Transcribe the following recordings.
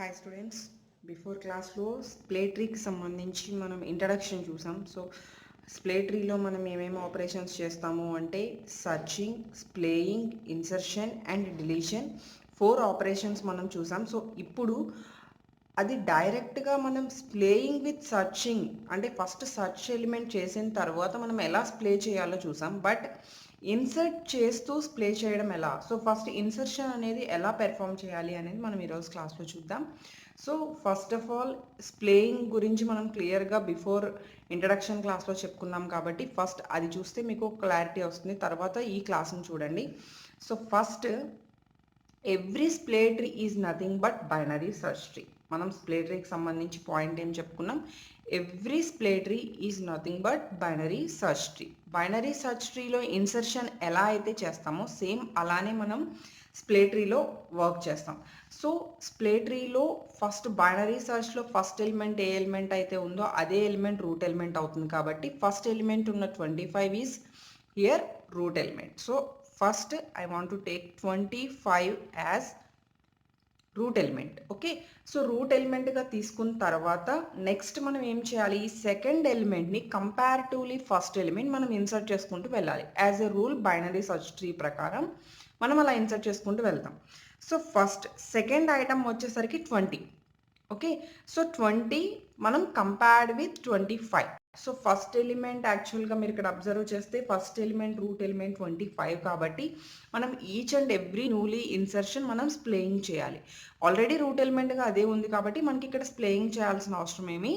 Hi students, before క్లాస్లో splay ట్రీకి సంబంధించి మనం ఇంట్రడక్షన్ చూసాం. సో స్ప్లే ట్రీలో మనం ఏమేమి ఆపరేషన్స్ చేస్తాము అంటే searching, splaying, insertion and deletion 4 operations మనం చూసాం. సో ఇప్పుడు అది డైరెక్ట్గా మనం స్ప్లేయింగ్ విత్ సర్చింగ్ అంటే ఫస్ట్ సర్చ్ ఎలిమెంట్ చేసిన తర్వాత మనం ఎలా స్ప్లే చేయాలో చూసాం. బట్ ఇన్సర్ట్ చేస్తూ స్ప్లే చేయడం ఎలా, సో ఫస్ట్ ఇన్సర్షన్ అనేది ఎలా పెర్ఫామ్ చేయాలి అనేది మనం ఈరోజు క్లాస్లో చూద్దాం. So first of all splaying గురించి మనం క్లియర్గా బిఫోర్ ఇంట్రడక్షన్ క్లాస్లో చెప్పుకున్నాం కాబట్టి ఫస్ట్ అది చూస్తే మీకు క్లారిటీ వస్తుంది. తర్వాత ఈ క్లాస్ని చూడండి. So first every splay tree is nothing but binary search tree. మనం స్ప్లే ట్రీకి సంబంధించి పాయింట్ ఏం చెప్పుకున్నాం, every splay tree is nothing but binary search tree. Binary search ట్రీలో ఇన్సర్షన్ ఎలా అయితే చేస్తామో సేమ్ అలానే మనం స్ప్లే ట్రీలో వర్క్ చేస్తాం. సో స్ప్లే ట్రీలో ఫస్ట్ బైనరీ సర్చ్లో ఫస్ట్ ఎలిమెంట్ ఏ ఎలిమెంట్ అయితే ఉందో అదే ఎలిమెంట్ రూట్ ఎలిమెంట్ అవుతుంది. కాబట్టి ఫస్ట్ ఎలిమెంట్ ఉన్న 25 is here root element. So first I want to take 25 as root element. Okay, so root ఎలిమెంట్గా తీసుకున్న తర్వాత నెక్స్ట్ మనం ఏం చేయాలి, ఈ సెకండ్ ఎలిమెంట్ని కంపారిటివ్లీ ఫస్ట్ ఎలిమెంట్ మనం ఇన్సర్ట్ చేసుకుంటూ వెళ్ళాలి. As a rule binary search tree ప్రకారం మనం అలా ఇన్సర్ట్ చేసుకుంటూ వెళ్తాం. సో ఫస్ట్ సెకండ్ ఐటమ్ వచ్చేసరికి 20. ఓకే, సో 20 మనం compared with 25. So first element యాక్చువల్గా మీరు ఇక్కడ అబ్జర్వ్ చేస్తే ఫస్ట్ ఎలిమెంట్ రూట్ ఎలిమెంట్ 25 కాబట్టి మనం each and every newly insertion మనం స్ప్లేయింగ్ చేయాలి. ఆల్రెడీ రూట్ ఎలిమెంట్గా అదే ఉంది కాబట్టి మనకి ఇక్కడ స్ప్లేయింగ్ చేయాల్సిన అవసరం ఏమీ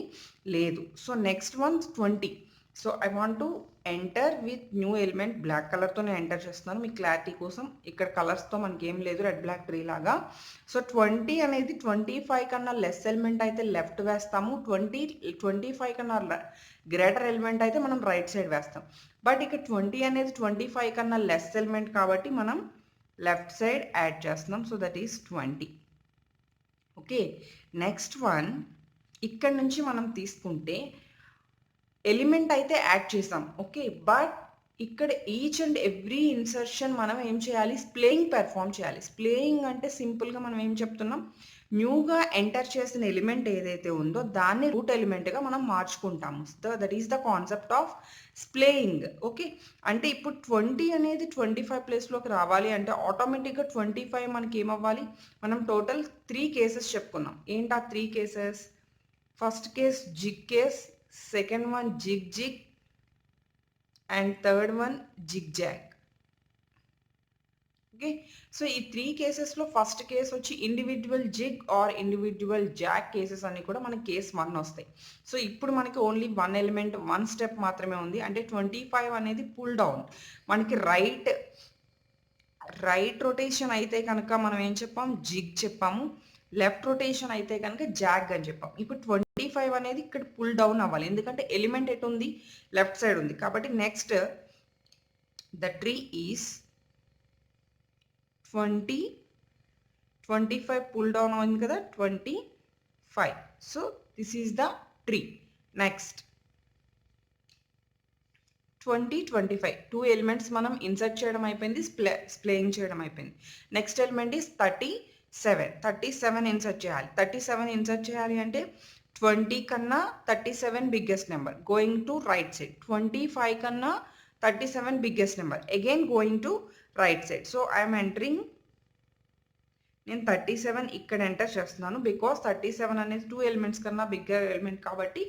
లేదు. So next one 20. So I want to enter with new element, black కలర్తోనే ఎంటర్ చేస్తున్నాను మీ క్లారిటీ కోసం. ఇక్కడ కలర్స్తో మనకి ఏం లేదు, రెడ్ బ్లాక్ ట్రీ లాగా. సో 20 అనేది 25 కన్నా లెస్ ఎలిమెంట్ అయితే లెఫ్ట్ వేస్తాము, 25 కన్నా గ్రేటర్ ఎలిమెంట్ అయితే మనం రైట్ సైడ్ వేస్తాం. బట్ ఇక్కడ 20 అనేది 25 కన్నా లెస్ ఎలిమెంట్ కాబట్టి మనం లెఫ్ట్ సైడ్ యాడ్ చేస్తున్నాం. So that is 20. Okay, next one ఇక్కడ నుంచి మనం తీసుకుంటే ఎలిమెంట్ అయితే యాడ్ చేసాం. ఓకే, బట్ ఇక్కడ ఈచ్ అండ్ ఎవ్రీ ఇన్సర్షన్ మనం ఏం చేయాలి, స్ప్లేయింగ్ పెర్ఫామ్ చేయాలి. స్ప్లేయింగ్ అంటే సింపుల్గా మనం ఏం చెప్తున్నాం, న్యూగా ఎంటర్ చేసిన ఎలిమెంట్ ఏదైతే ఉందో దాన్ని రూట్ ఎలిమెంట్గా మనం మార్చుకుంటాము. That is the concept of splaying. Okay, అంటే ఇప్పుడు 20 అనేది 25 ప్లేస్లోకి రావాలి అంటే ఆటోమేటిక్గా 25 మనకి ఏమవ్వాలి, మనం టోటల్ 3 కేసెస్ చెప్పుకున్నాం. ఏంటి ఆ 3 cases, first case zig case, second one zig zig and third one zig zag. Okay, so ఈ 3 కేసెస్లో ఫస్ట్ కేస్ వచ్చి individual zig or individual zag cases అన్ని కూడా మనకి కేస్ 1 వస్తాయి. సో ఇప్పుడు మనకి ఓన్లీ 1 ఎలిమెంట్ 1 స్టెప్ మాత్రమే ఉంది. అంటే 25 అనేది పుల్ డౌన్. మనకి రైట్ రొటేషన్ అయితే కనుక మనం ఏం చెప్పాం, జిగ్ చెప్పాము. లెఫ్ట్ రొటేషన్ అయితే కనుక జాగ్ అని చెప్పాం. ఇప్పుడు 25 అనేది ఇక్కడ పుల్ డౌన్ అవ్వాలి, ఎందుకంటే ఎలిమెంట్ ఎటు ఉంది, లెఫ్ట్ సైడ్ ఉంది. కాబట్టి next the tree is 20, 25 pull down అయింది కదా 25. So this is the tree. Next 20, 25 2 elements మనం ఇన్సర్ట్ చేయడం అయిపోయింది, స్ప్లేయింగ్ చేయడం అయిపోయింది. నెక్స్ట్ ఎలిమెంట్ ఈస్ 37 ఇన్సర్ట్ చేయాలి. 37 ఇన్సర్ట్ చేయాలి అంటే 20 కన్నా 37 biggest number, going to right side. 25 కన్నా 37 biggest number, again going to right side. So I'm entering, నేను 37 ఇక్కడ ఎంటర్ చేస్తున్నాను బికాస్ 37 అనేది 2 ఎలిమెంట్స్ కన్నా బిగ్గర్ ఎలిమెంట్ కాబట్టి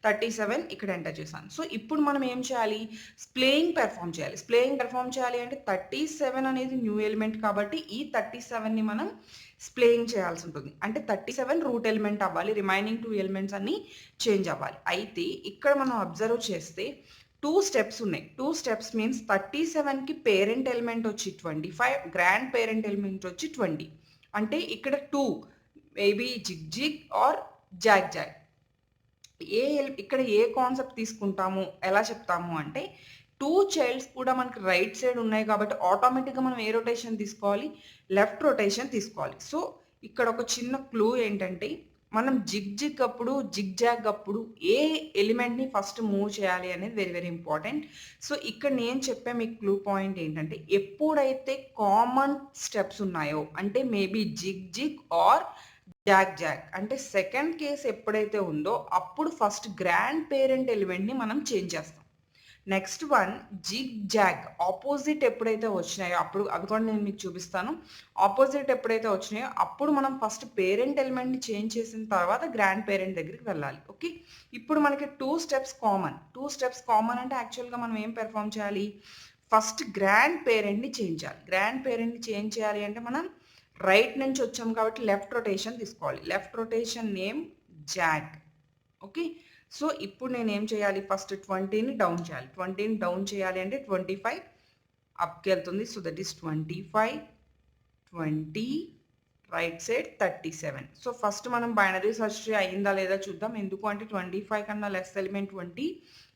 37 ఇక్కడ ఎంటర్ చేశాను. సో ఇప్పుడు మనం ఏం చేయాలి, స్ప్లేయింగ్ పెర్ఫామ్ చేయాలి. స్ప్లేయింగ్ పెర్ఫామ్ చేయాలి అంటే 37 అనేది న్యూ ఎలిమెంట్ కాబట్టి ఈ 37ని మనం స్ప్లేయింగ్ చేయాల్సి ఉంటుంది. అంటే 37 రూట్ ఎలిమెంట్ అవ్వాలి, రిమైనింగ్ 2 ఎలిమెంట్స్ అన్ని చేంజ్ అవ్వాలి. అయితే ఇక్కడ మనం అబ్జర్వ్ చేస్తే 2 స్టెప్స్ ఉన్నాయి. 2 స్టెప్స్ మీన్స్ 37కి పేరెంట్ ఎలిమెంట్ వచ్చి 25, గ్రాండ్ పేరెంట్ ఎలిమెంట్ వచ్చి 20. అంటే ఇక్కడ 2 maybe zig zig or zag zag. ఇక్కడ ఏ కాన్సెప్ట్ తీసుకుంటాము, ఎలా చెప్తాము అంటే 2 చైల్డ్స్ కూడా మనకి రైట్ సైడ్ ఉన్నాయి కాబట్టి ఆటోమేటిక్గా మనం ఏ రొటేషన్ తీసుకోవాలి, లెఫ్ట్ రొటేషన్ తీసుకోవాలి. సో ఇక్కడ ఒక చిన్న క్లూ ఏంటంటే మనం జిగ్ జిగ్ అప్పుడు, జిగ్ జాగ్ అప్పుడు ఏ ఎలిమెంట్ని ఫస్ట్ మూవ్ చేయాలి అనేది వెరీ వెరీ ఇంపార్టెంట్. సో ఇక్కడ నేను చెప్పే మీకు క్లూ పాయింట్ ఏంటంటే ఎప్పుడైతే కామన్ స్టెప్స్ ఉన్నాయో అంటే maybe zig zig or zag అంటే సెకండ్ కేస్ ఎప్పుడైతే ఉందో అప్పుడు ఫస్ట్ గ్రాండ్ పేరెంట్ ఎలిమెంట్ని మనం చేంజ్ చేస్తాం. Next one zig zag opposite ఎప్పుడైతే వచ్చినాయో అప్పుడు అవి కూడా నేను మీకు చూపిస్తాను. ఆపోజిట్ ఎప్పుడైతే వచ్చినాయో అప్పుడు మనం ఫస్ట్ పేరెంట్ ఎలిమెంట్ని చేంజ్ చేసిన తర్వాత గ్రాండ్ పేరెంట్ దగ్గరికి వెళ్ళాలి. ఓకే, ఇప్పుడు మనకి టూ స్టెప్స్ కామన్ అంటే యాక్చువల్గా మనం ఏం పెర్ఫామ్ చేయాలి, ఫస్ట్ గ్రాండ్ పేరెంట్ని చేంజ్ చేయాలి. గ్రాండ్ పేరెంట్ని చేంజ్ చేయాలి అంటే మనం రైట్ నుంచి వచ్చాం కాబట్టి లెఫ్ట్ రొటేషన్ తీసుకోవాలి. Left rotation name zag. Okay, so ఇప్పుడు నేను ఏం చేయాలి, ఫస్ట్ 20ని డౌన్ చేయాలి. 20ని డౌన్ చేయాలి అంటే 25 అప్కి వెళ్తుంది. So that is 25, 20 right side 37. So first మనం బైనరీ సర్చ్ ట్రీ అయిందా లేదా చూద్దాం. ఎందుకు అంటే 25 కన్నా లెస్ ఎలిమెంట్ 20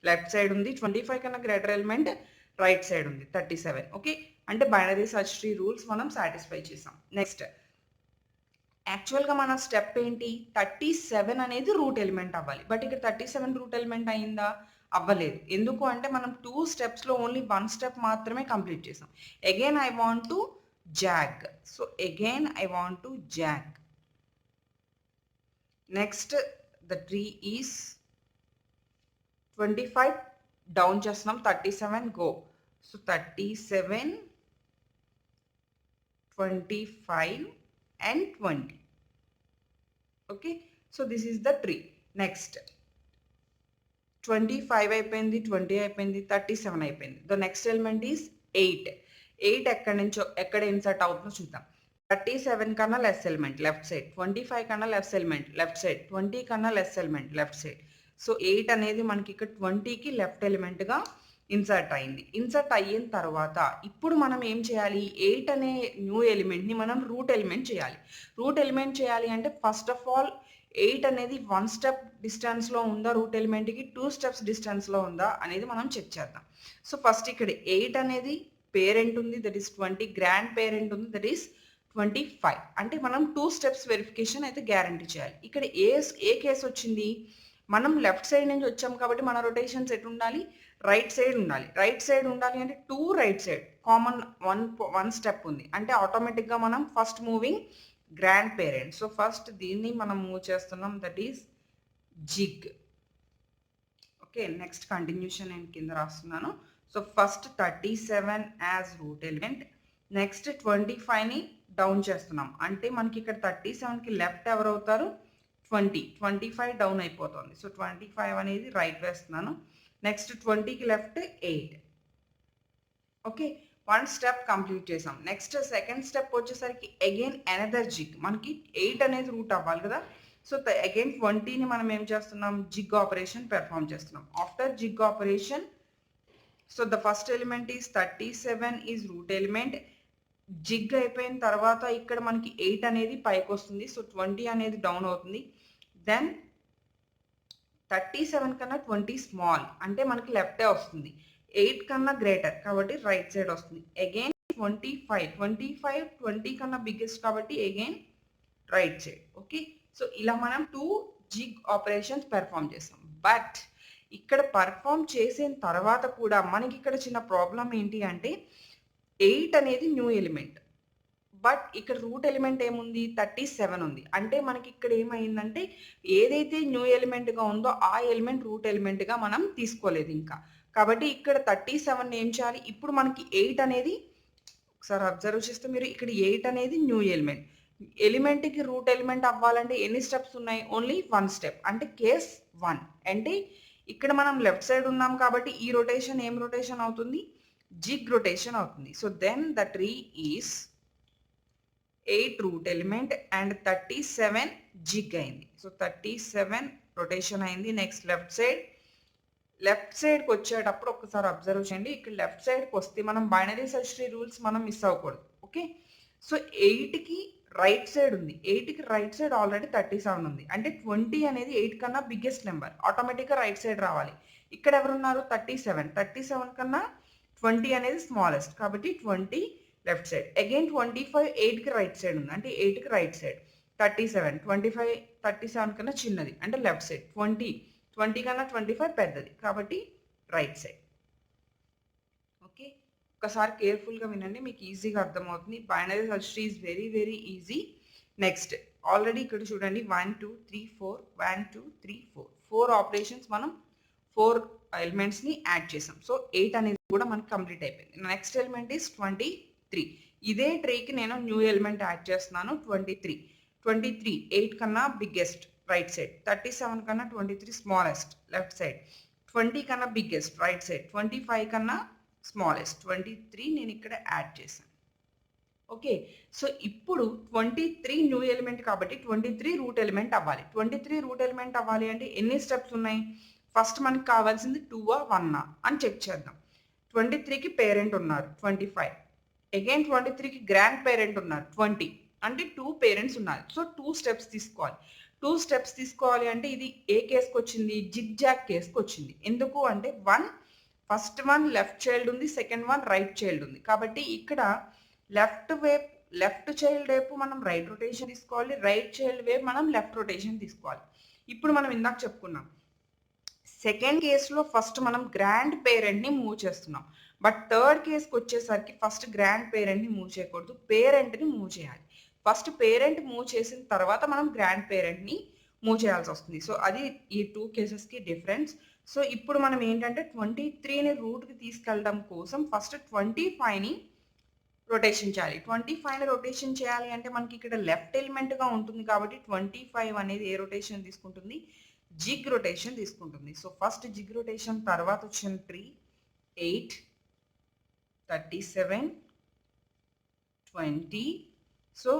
లెఫ్ట్ సైడ్ ఉంది, 25 కన్నా గ్రేటర్ ఎలిమెంట్ రైట్ సైడ్ ఉంది 37. ఓకే, అంటే బైనరీ సర్చ్ ట్రీ రూల్స్ మనం సాటిస్ఫై చేసాం. నెక్స్ట్ యాక్చువల్గా మన స్టెప్ ఏంటి, 37 అనేది రూట్ ఎలిమెంట్ అవ్వాలి. బట్ ఇక్కడ 37 రూట్ ఎలిమెంట్ అయిందా, అవ్వలేదు. ఎందుకు అంటే మనం 2 స్టెప్స్లో ఓన్లీ 1 స్టెప్ మాత్రమే కంప్లీట్ చేసాం. Again I want to zag. So again I want to zag. Next the tree is 25 down చేస్తున్నాం, 37 go. So 37, 25 and 20. Okay, so this is the tree. Next 25 అయిపోయింది, 20 అయిపోయింది, 37 అయిపోయింది. The next element is 8. 8 ఎక్కడ insert అవుతుందో చూద్దాం. 37 కన్నా less element left side, 25 కన్నా less element left side, 20 కన్నా less element left side. So 8 అనేది మనకి ఇక్కడ 20కి లెఫ్ట్ ఎలిమెంట్గా ఇన్సర్ట్ అయింది. ఇన్సర్ట్ అయిన తర్వాత ఇప్పుడు మనం ఏం చేయాలి, 8 అనే న్యూ ఎలిమెంట్ని మనం రూట్ ఎలిమెంట్ చేయాలి. రూట్ ఎలిమెంట్ చేయాలి అంటే ఫస్ట్ ఆఫ్ ఆల్ 8 అనేది 1 స్టెప్ డిస్టెన్స్లో ఉందా రూట్ ఎలిమెంట్కి, 2 స్టెప్స్ డిస్టెన్స్లో ఉందా అనేది మనం చెక్ చేద్దాం. సో ఫస్ట్ ఇక్కడ 8 అనేది పేరెంట్ ఉంది, దట్ ఈస్ 20, గ్రాండ్ పేరెంట్ ఉంది, దట్ ఈస్ 25. అంటే మనం 2 స్టెప్స్ వెరిఫికేషన్ అయితే గ్యారంటీ చేయాలి. ఇక్కడ ఏ కేసు వచ్చింది, మనం లెఫ్ట్ సైడ్ నుంచి వచ్చాం కాబట్టి మన రొటేషన్స్ ఎటు ఉండాలి, రైట్ సైడ్ ఉండాలి. రైట్ సైడ్ ఉండాలి అంటే 2 రైట్ సైడ్ కామన్ 1 స్టెప్ ఉంది అంటే ఆటోమేటిక్గా మనం first moving grand parent. So first దీన్ని మనం మూవ్ చేస్తున్నాం, that is zig. Okay, next continuation నేను కింద రాస్తున్నాను. So first 37 as root element, next 25ని డౌన్ చేస్తున్నాం అంటే మనకి ఇక్కడ 37కి లెఫ్ట్ ఎవరు అవుతారు, 25 డౌన్ అయిపోతుంది. సో 25 అనేది రైట్ వేస్తున్నాను. నెక్స్ట్ 20కి లెఫ్ట్ 8. ఓకే, 1 స్టెప్ కంప్లీట్ చేసాం. నెక్స్ట్ సెకండ్ స్టెప్ వచ్చేసరికి అగైన్ అనదర్ జిగ్. మనకి 8 అనేది రూట్ అవ్వాలి కదా. సో అగైన్ 20ని మనం ఏం చేస్తున్నాం, జిగ్ ఆపరేషన్ పెర్ఫామ్ చేస్తున్నాం. After zig operation, so the first element is 37 is root element. Zig అయిపోయిన తర్వాత ఇక్కడ మనకి 8 అనేది పైకి వస్తుంది. సో 20 అనేది డౌన్ అవుతుంది. దెన్ 37 కన్నా 20 స్మాల్ అంటే మనకి లెఫ్టే వస్తుంది, 8 కన్నా గ్రేటర్ కాబట్టి రైట్ సైడ్ వస్తుంది. అగైన్ 25 20 కన్నా బిగ్గెస్ట్ కాబట్టి again right side. Okay, so ఇలా మనం 2 జిగ్ ఆపరేషన్స్ పెర్ఫామ్ చేస్తాం. బట్ ఇక్కడ పర్ఫామ్ చేసిన తర్వాత కూడా మనకి ఇక్కడ చిన్న ప్రాబ్లం ఏంటి అంటే 8 అనేది న్యూ ఎలిమెంట్, బట్ ఇక్కడ రూట్ ఎలిమెంట్ ఏముంది, 37 ఉంది. అంటే మనకి ఇక్కడ ఏమైందంటే ఏదైతే న్యూ ఎలిమెంట్గా ఉందో ఆ ఎలిమెంట్ రూట్ ఎలిమెంట్గా మనం తీసుకోలేదు ఇంకా. కాబట్టి ఇక్కడ 37 ఏం చేయాలి, ఇప్పుడు మనకి 8 అనేది ఒకసారి అబ్జర్వ్ చేస్తే మీరు ఇక్కడ 8 అనేది న్యూ ఎలిమెంట్కి రూట్ ఎలిమెంట్ అవ్వాలంటే ఎన్ని స్టెప్స్ ఉన్నాయి, ఓన్లీ 1 స్టెప్ అంటే కేస్ 1. అంటే ఇక్కడ మనం లెఫ్ట్ సైడ్ ఉన్నాం కాబట్టి ఈ రొటేషన్ ఏం రొటేషన్ అవుతుంది, జిగ్ రొటేషన్ అవుతుంది. So then the tree is 8 root element and 37 zig అయింది. సో 37 రొటేషన్ అయింది. నెక్స్ట్ లెఫ్ట్ సైడ్కి వచ్చేటప్పుడు ఒకసారి అబ్జర్వ్ చేయండి. ఇక్కడ లెఫ్ట్ సైడ్కి వస్తే మనం బైనరీ సెర్చ్ ట్రీ రూల్స్ మనం మిస్ అవ్వకూడదు. ఓకే, సో 8కి రైట్ సైడ్ ఉంది, 8కి రైట్ సైడ్ ఆల్రెడీ 37 ఉంది. అంటే 20 అనేది 8 కన్నా బిగ్గెస్ట్ నెంబర్, ఆటోమేటిక్గా రైట్ సైడ్ రావాలి. ఇక్కడ ఎవరున్నారు, 37 కన్నా 20 అనేది స్మాలెస్ట్ కాబట్టి 20 లెఫ్ట్ సైడ్. అగైన్ 25 8కి రైట్ సైడ్ ఉంది అంటే 8కి రైట్ సైడ్. 37 25 37 కన్నా చిన్నది అంటే లెఫ్ట్ సైడ్. 20 కన్నా 25 పెద్దది కాబట్టి రైట్ సైడ్. ఓకే, ఒకసారి కేర్ఫుల్గా వినండి, మీకు ఈజీగా అర్థమవుతుంది. Binary search tree is very very easy. Next already ఇక్కడ చూడండి 1 2 3 4 1 2 3 4 4 ఆపరేషన్స్ మనం 4 ఎలిమెంట్స్ని యాడ్ చేసాం. సో 8 అనేది కూడా మనకి కంప్లీట్ అయిపోయింది. Next element is 23. ఇదే ట్రీకి నేను న్యూ ఎలిమెంట్ యాడ్ చేస్తున్నాను 23. 23 8 కన్నా బిగ్గెస్ట్ రైట్ సైడ్, 37 కన్నా 23 స్మాలెస్ట్ లెఫ్ట్ సైడ్, 20 కన్నా బిగ్గెస్ట్ రైట్ సైడ్, 25 కన్నా స్మాలెస్ట్ 23 నేను ఇక్కడ యాడ్ చేశాను. ఓకే, సో ఇప్పుడు 23 న్యూ ఎలిమెంట్ కాబట్టి 23 రూట్ ఎలిమెంట్ అవ్వాలి. 23 రూట్ ఎలిమెంట్ అవ్వాలి అంటే ఎన్ని స్టెప్స్ ఉన్నాయి? ఫస్ట్ మనకి కావాల్సింది 2 1 అని చెక్ చేద్దాం. 23కి పేరెంట్ ఉన్నారు 25, అగైన్ 23కి గ్రాండ్ పేరెంట్ ఉన్నారు 20, అంటే 2 పేరెంట్స్ ఉన్నారు. సో 2 స్టెప్స్ తీసుకోవాలి. 2 స్టెప్స్ తీసుకోవాలి అంటే ఇది ఏ కేసుకి వచ్చింది? జిగ్ జాగ్ కేసుకి వచ్చింది. ఎందుకు అంటే ఫస్ట్ వన్ లెఫ్ట్ చైల్డ్ ఉంది, సెకండ్ వన్ రైట్ చైల్డ్ ఉంది. కాబట్టి ఇక్కడ లెఫ్ట్ చైల్డ్ వైపు మనం రైట్ రొటేషన్ తీసుకోవాలి, రైట్ చైల్డ్ వైపు మనం లెఫ్ట్ రొటేషన్ తీసుకోవాలి. ఇప్పుడు మనం ఇందాక చెప్పుకున్నాం సెకండ్ కేసులో ఫస్ట్ మనం గ్రాండ్ పేరెంట్ని మూవ్ చేస్తున్నాం. బట్ థర్డ్ కేసుకి వచ్చేసరికి ఫస్ట్ గ్రాండ్ పేరెంట్ని మూవ్ చేయకూడదు, పేరెంట్ని మూవ్ చేయాలి. ఫస్ట్ పేరెంట్ మూవ్ చేసిన తర్వాత మనం గ్రాండ్ పేరెంట్ని మూవ్ చేయాల్సి వస్తుంది. సో అది ఈ 2 కేసెస్కి డిఫరెన్స్. సో ఇప్పుడు మనం ఏంటంటే 23ని రూట్కి తీసుకెళ్ళడం కోసం ఫస్ట్ 25ని రొటేషన్ చేయాలి. 25ని రొటేషన్ చేయాలి అంటే మనకి ఇక్కడ లెఫ్ట్ ఎలిమెంట్గా ఉంటుంది కాబట్టి 25 అనేది ఏ రొటేషన్ తీసుకుంటుంది? జిగ్ రొటేషన్ తీసుకుంటుంది. సో ఫస్ట్ జిగ్ రొటేషన్ తర్వాత వచ్చిన ట్రీ 8 37 20. సో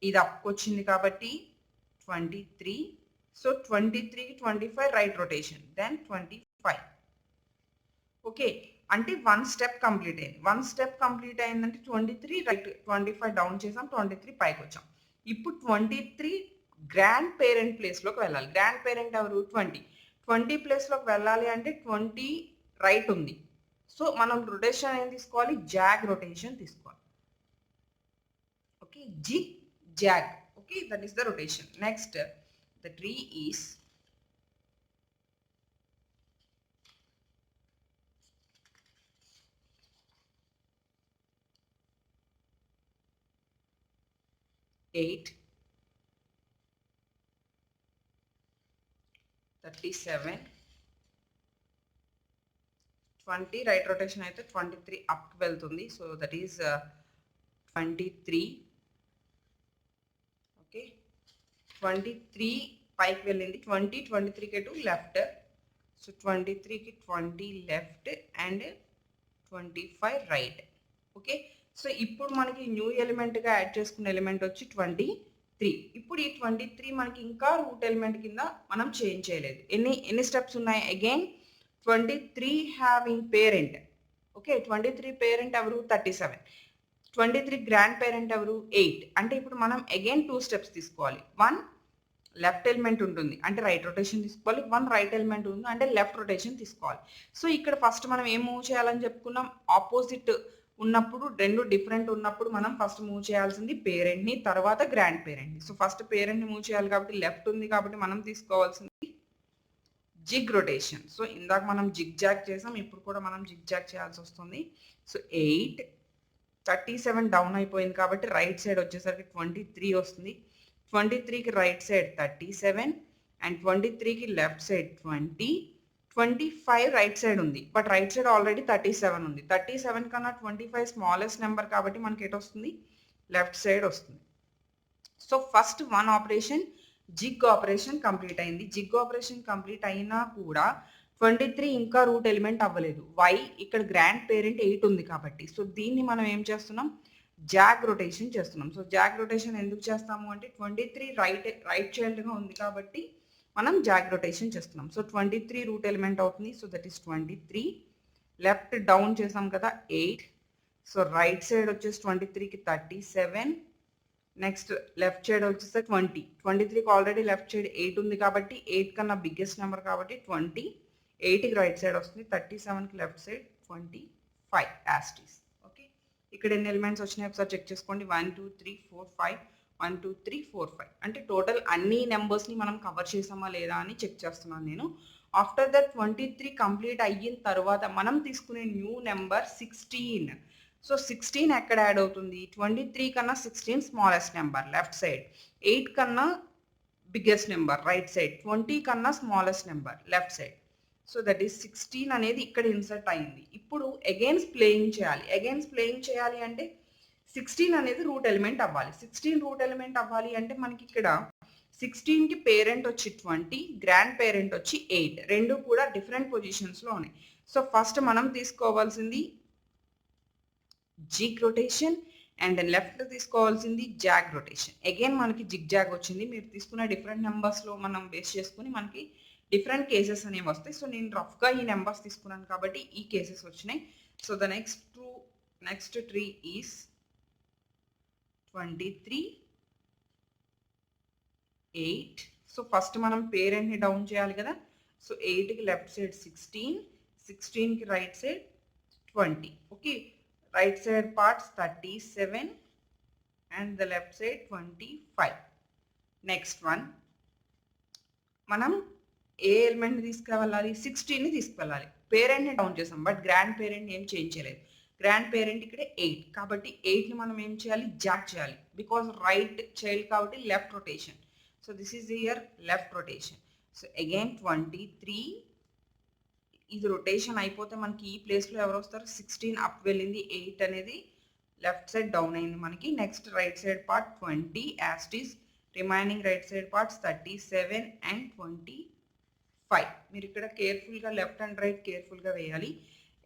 ఇది అప్కి వచ్చింది కాబట్టి 23. సో 23కి 25 రైట్ రొటేషన్, దెన్ 25. ఓకే, అంటే 1 స్టెప్ కంప్లీట్ అయింది. 1 స్టెప్ కంప్లీట్ అయిందంటే 23 రైట్, 25 డౌన్ చేసాం, 23 పైకి వచ్చాం. ఇప్పుడు 23 గ్రాండ్ పేరెంట్ ప్లేస్లోకి వెళ్ళాలి. గ్రాండ్ పేరెంట్ ఎవరు? 20 ప్లేస్లోకి వెళ్ళాలి అంటే 20 రైట్ ఉంది. సో మనం రొటేషన్ ఏం తీసుకోవాలి? జాగ్ రొటేషన్ తీసుకోవాలి. Okay, zig zag. Okay, that is the rotation. Next the tree is eight 37 20 right rotation అయితే 23 అప్కి వెళ్తుంది. So that is 23. ఓకే, 23 పైకి వెళ్ళింది, 23కి టు లెఫ్ట్. సో 23కి 20 left and 25 right. Okay, so ఇప్పుడు మనకి న్యూ ఎలిమెంట్గా యాడ్ చేసుకున్న ఎలిమెంట్ వచ్చి 23. ఇప్పుడు ఈ 23 మనకి ఇంకా రూట్ ఎలిమెంట్ కింద మనం చేంజ్ చేయలేదు. ఎన్ని స్టెప్స్ ఉన్నాయి? Again 23 having parent. Okay, 23 parent ఎవరు? 37. 23 గ్రాండ్ పేరెంట్ ఎవరు? 8. అంటే ఇప్పుడు మనం అగైన్ 2 స్టెప్స్ తీసుకోవాలి. 1 లెఫ్ట్ ఎలిమెంట్ ఉంటుంది అంటే రైట్ రొటేషన్ తీసుకోవాలి, 1 రైట్ ఎలిమెంట్ ఉంది అంటే లెఫ్ట్ రొటేషన్ తీసుకోవాలి. సో ఇక్కడ ఫస్ట్ మనం ఏం మూవ్ చేయాలని చెప్పుకున్నాం? ఆపోజిట్ ఉన్నప్పుడు, 2 డిఫరెంట్ ఉన్నప్పుడు మనం ఫస్ట్ మూవ్ చేయాల్సింది పేరెంట్ని, తర్వాత గ్రాండ్ పేరెంట్ని. సో ఫస్ట్ పేరెంట్ని మూవ్ చేయాలి కాబట్టి లెఫ్ట్ ఉంది కాబట్టి మనం తీసుకోవాల్సింది జిగ్ రొటేషన్. సో ఇందాక మనం జిగ్ జాగ్ చేసాం, ఇప్పుడు కూడా మనం జిగ్ జాగ్ చేయాల్సి వస్తుంది. సో 8 37 డౌన్ అయిపోయింది కాబట్టి రైట్ సైడ్ వచ్చేసరికి 23 వస్తుంది. 23కి రైట్ సైడ్ 37 అండ్ 23కి లెఫ్ట్ సైడ్ 20. 25 రైట్ సైడ్ ఉంది, బట్ రైట్ సైడ్ ఆల్రెడీ 37 ఉంది. 37 కన్నా 25 స్మాలెస్ట్ నెంబర్ కాబట్టి మనకి ఎటు వస్తుంది? లెఫ్ట్ సైడ్ వస్తుంది. So first 1 operation zig operation complete అయింది. జిగ్ ఆపరేషన్ కంప్లీట్ అయినా కూడా 23 ఇంకా రూట్ ఎలిమెంట్ అవ్వలేదు. వై? ఇక్కడ గ్రాండ్ పేరెంట్ 8 ఉంది కాబట్టి. సో దీన్ని మనం ఏం చేస్తున్నాం? జాగ్ రొటేషన్ చేస్తున్నాం. సో జాగ్ రొటేషన్ ఎందుకు చేస్తాము అంటే 23 రైట్ చైల్డ్గా ఉంది కాబట్టి మనం జాగ్ రొటేషన్ చేస్తున్నాం. సో 23 రూట్ ఎలిమెంట్ అవుతుంది. So that is 23. Left down చేసాం కదా 8. సో రైట్ సైడ్ వచ్చేసి 23కి 37. నెక్స్ట్ లెఫ్ట్ సైడ్ వచ్చేసి 20. 23కి ఆల్రెడీ లెఫ్ట్ సైడ్ 8 ఉంది కాబట్టి 8 కన్నా బిగ్గెస్ట్ నెంబర్ కాబట్టి 20. 8కి రైట్ సైడ్ వస్తుంది, 37కి లెఫ్ట్ సైడ్ 25 యాస్టీస్. ఓకే, ఇక్కడ ఎన్ని ఎలిమెంట్స్ వచ్చినాయి ఒకసారి చెక్ చేసుకోండి. 1 2 3 4 5 1 2 3 4 5 అంటే టోటల్ అన్ని నెంబర్స్ని మనం కవర్ చేసామా లేదా అని చెక్ చేస్తున్నాను నేను. ఆఫ్టర్ దట్ 23 కంప్లీట్ అయిన తర్వాత మనం తీసుకునే న్యూ నెంబర్ 16. సో 16 ఎక్కడ యాడ్ అవుతుంది? 23 కన్నా 16 స్మాలెస్ట్ నెంబర్ లెఫ్ట్ సైడ్, 8 కన్నా బిగ్గెస్ట్ నెంబర్ రైట్ సైడ్, 20 కన్నా smallest number left side. So that is 16 అనేది ఇక్కడ ఇన్సర్ట్ అయింది. ఇప్పుడు అగైన్స్ ప్లేయింగ్ చేయాలి. అగైన్స్ ప్లేయింగ్ చేయాలి అంటే 16 అనేది రూట్ ఎలిమెంట్ అవ్వాలి. 16 రూట్ ఎలిమెంట్ అవ్వాలి అంటే మనకి ఇక్కడ 16కి పేరెంట్ వచ్చి 20, గ్రాండ్ పేరెంట్ వచ్చి 8, రెండు కూడా డిఫరెంట్ పొజిషన్స్లో ఉన్నాయి. సో ఫస్ట్ మనం తీసుకోవాల్సింది జిగ్ రొటేషన్ అండ్ లెఫ్ట్ తీసుకోవాల్సింది జాగ్ రొటేషన్. అగైన్ మనకి జిగ్ జాగ్ వచ్చింది. మీరు తీసుకున్న డిఫరెంట్ నెంబర్స్లో మనం బేస్ చేసుకుని మనకి డిఫరెంట్ కేసెస్ అనేవి వస్తాయి. సో నేను రఫ్గా ఈ నెంబర్స్ తీసుకున్నాను కాబట్టి ఈ కేసెస్ వచ్చినాయి. So the next tree is 23, 8. So first మనం పేరెంట్ని డౌన్ చేయాలి కదా. సో 8కి లెఫ్ట్ సైడ్ 16, 16కి right side 20. Okay, right side parts 37 and the left side 25. Next one మనం ఏ ఎలిమెంట్ తీసుకువెళ్ళాలి? 16ని తీసుకువెళ్ళాలి. పేరెంట్ని డౌన్ చేసాం బట్ గ్రాండ్ పేరెంట్ ఏం చేంజ్ చేయలేదు. గ్రాండ్ పేరెంట్ ఇక్కడ 8 కాబట్టి 8ని మనం ఏం చేయాలి? జాక్ చేయాలి. బికాస్ రైట్ చైల్డ్ కాబట్టి left rotation. So this is here left rotation. So again 23, ఇది రొటేషన్ అయిపోతే మనకి ఈ ప్లేస్లో ఎవరు వస్తారు? 16 అప్ వెళ్ళింది, 8 అనేది లెఫ్ట్ సైడ్ డౌన్ అయింది మనకి. Next right side part 20 as it is, remaining right side parts 37 and 25. మీరు ఇక్కడ కేర్ఫుల్గా లెఫ్ట్ అండ్ రైట్ కేర్ఫుల్గా వేయాలి.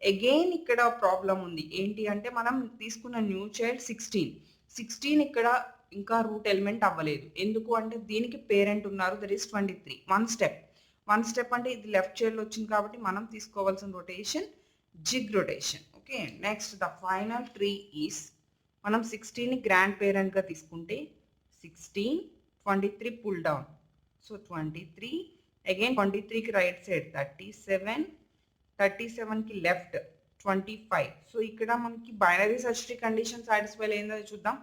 అగైన్ ఇక్కడ ప్రాబ్లం ఉంది. ఏంటి అంటే మనం తీసుకున్న న్యూ చైల్డ్ 16 ఇక్కడ ఇంకా రూట్ ఎలిమెంట్ అవ్వలేదు. ఎందుకు అంటే దీనికి పేరెంట్ ఉన్నారు, దట్ ఈస్ 23. వన్ స్టెప్ అంటే ఇది లెఫ్ట్ చైల్డ్ వచ్చింది కాబట్టి మనం తీసుకోవాల్సిన rotation zig rotation. Okay, next the final tree is మనం 16ని గ్రాండ్ పేరెంట్గా తీసుకుంటే 16, 23 పుల్ డౌన్. సో 23, అగైన్ 23కి రైట్ సైడ్ 37, 37కి లెఫ్ట్ 25. సో ఇక్కడ మనకి binary search tree condition satisfy అయిందో చూద్దాం.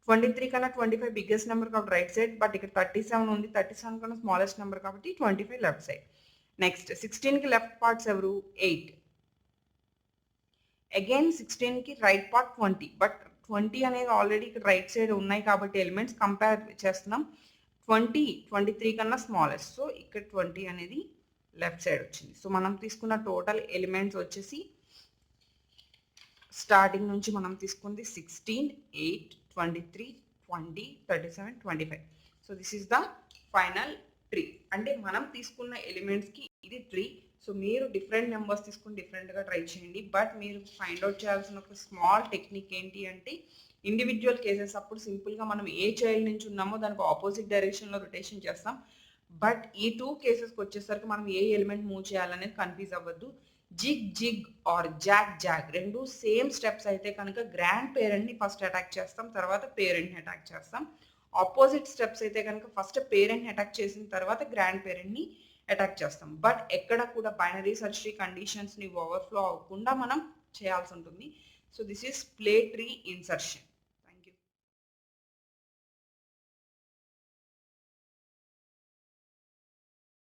23 కన్నా 25 బిగ్గెస్ట్ నెంబర్ కాబట్టి రైట్ సైడ్, బట్ ఇక్కడ 37 ఉంది. 37 కన్నా స్మాలెస్ట్ నెంబర్ కాబట్టి 25 లెఫ్ట్ సైడ్. నెక్స్ట్ 16కి లెఫ్ట్ పార్ట్స్ ఎవరు? 8. అగైన్ 16కి రైట్ పార్ట్ 20, బట్ 20 అనేది ఆల్రెడీ ఇక్కడ రైట్ సైడ్ ఉన్నాయి కాబట్టి ఎలిమెంట్స్ కంపేర్ చేస్తున్నాం. 23 కన్నా స్మాలెస్ట్, సో ఇక్కడ 20 అనేది లెఫ్ట్ సైడ్ వచ్చింది. సో మనం తీసుకున్న టోటల్ ఎలిమెంట్స్ వచ్చేసి స్టార్టింగ్ నుంచి మనం తీసుకుంది 16, 8, 23, 20, 37, 25. So this is the final tree. అంటే మనం తీసుకున్న ఎలిమెంట్స్కి ఇది ట్రీ. సో మీరు డిఫరెంట్ నెంబర్స్ తీసుకుని డిఫరెంట్గా ట్రై చేయండి. బట్ మీరు ఫైండ్ అవుట్ చేయాల్సిన ఒక స్మాల్ టెక్నిక్ ఏంటి అంటే ఇండివిజువల్ కేసెస్ అప్పుడు సింపుల్గా మనం ఏ చైల్డ్ నుంచి ఉన్నామో దానికి ఆపోజిట్ డైరెక్షన్లో రొటేషన్ చేస్తాం. బట్ ఈ 2 కేసెస్కి వచ్చేసరికి మనం ఏ ఎలిమెంట్ మూవ్ చేయాలనేది కన్ఫ్యూజ్ అవ్వద్దు. జిగ్ ఆర్ జాగ్ రెండు సేమ్ స్టెప్స్ అయితే కనుక గ్రాండ్ పేరెంట్ని ఫస్ట్ అటాక్ చేస్తాం, తర్వాత పేరెంట్ని అటాక్ చేస్తాం. ఆపోజిట్ స్టెప్స్ అయితే కనుక ఫస్ట్ పేరెంట్ని అటాక్ చేసిన తర్వాత గ్రాండ్ పేరెంట్ని అటాక్ చేస్తాం. బట్ ఎక్కడ కూడా బైనరీ సర్చ్ ట్రీ కండిషన్స్ని ఓవర్ఫ్లో అవ్వకుండా మనం చేయాల్సి ఉంటుంది. So this is play tree insertion.